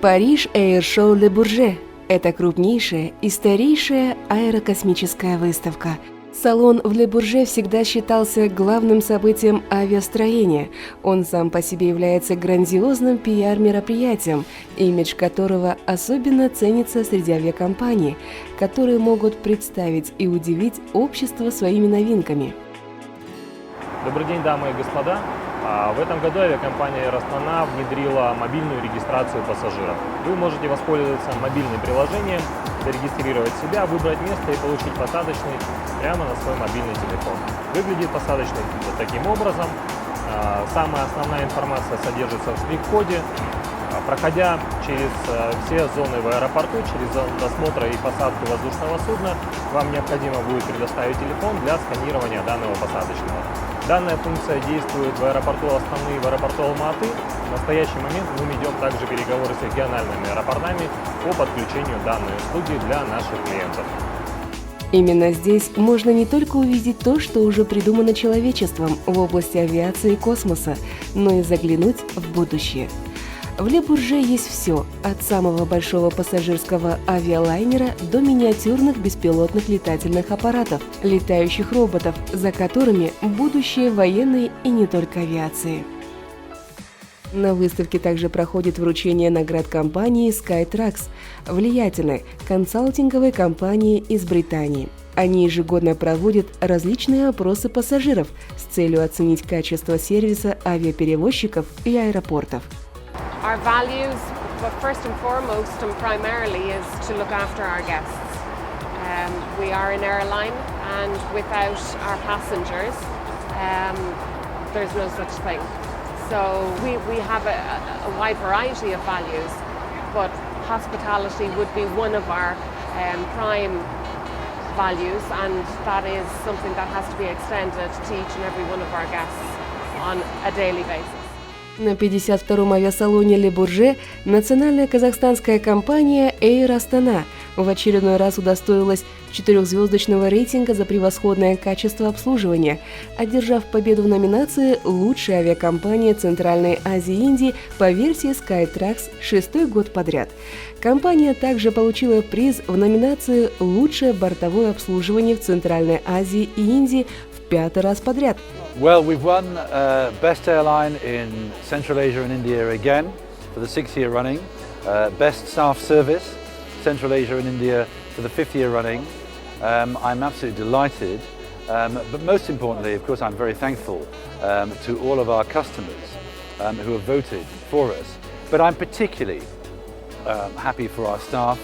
Париж Air Show Le Bourget – это крупнейшая и старейшая аэрокосмическая выставка. Салон в Ле Бурже всегда считался главным событием авиастроения. Он сам по себе является грандиозным пиар-мероприятием, имидж которого особенно ценится среди авиакомпаний, которые могут представить и удивить общество своими новинками. Добрый день, дамы и господа! В этом году авиакомпания Air Astana внедрила мобильную регистрацию пассажиров. Вы можете воспользоваться мобильным приложением, зарегистрировать себя, выбрать место и получить посадочный прямо на свой мобильный телефон. Выглядит посадочный вот таким образом. Самая основная информация содержится в штрих-коде. Проходя через все зоны в аэропорту, через зону досмотра и посадку воздушного судна, вам необходимо будет предоставить телефон для сканирования данного посадочного. Данная функция действует в аэропорту Астаны и в аэропорту Алма-Аты. В настоящий момент мы ведем также переговоры с региональными аэропортами по подключению данной услуги для наших клиентов. Именно здесь можно не только увидеть то, что уже придумано человечеством в области авиации и космоса, но и заглянуть в будущее. В Ле Бурже есть все, от самого большого пассажирского авиалайнера до миниатюрных беспилотных летательных аппаратов, летающих роботов, за которыми будущее военной и не только авиации. На выставке также проходит вручение наград компании Skytrax, влиятельной консалтинговой компании из Британии. Они ежегодно проводят различные опросы пассажиров с целью оценить качество сервиса авиаперевозчиков и аэропортов. Our values, but first and foremost and primarily, is to look after our guests. We are an airline, and without our passengers, there's no such thing. So we have a wide variety of values, but hospitality would be one of our prime values, and that is something that has to be extended to each and every one of our guests on a daily basis. На 52-м авиасалоне Ле Бурже национальная казахстанская компания Air Astana в очередной раз удостоилась 4-звездочного рейтинга за превосходное качество обслуживания, одержав победу в номинации «Лучшая авиакомпания Центральной Азии и Индии» по версии Skytrax 6-й год подряд. Компания также получила приз в номинации «Лучшее бортовое обслуживание в Центральной Азии и Индии» в 5-й раз подряд. Well, we've won Best Airline in Central Asia and India again for the 6th year running. Best Staff Service, Central Asia and India for the 5th year running. I'm absolutely delighted, but most importantly, of course, I'm very thankful to all of our customers who have voted for us. But I'm particularly happy for our staff.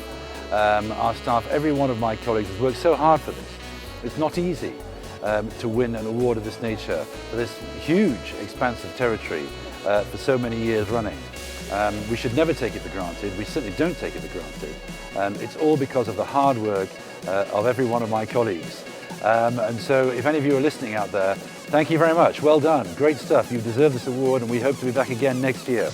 Every one of my colleagues has worked so hard for this. It's not easy. To win an award of this nature for this huge, expansive territory for so many years running. We should never take it for granted. We certainly don't take it for granted. It's all because of the hard work of every one of my colleagues. And so if any of you are listening out there, thank you very much. Well done. Great stuff. You deserve this award, and we hope to be back again next year.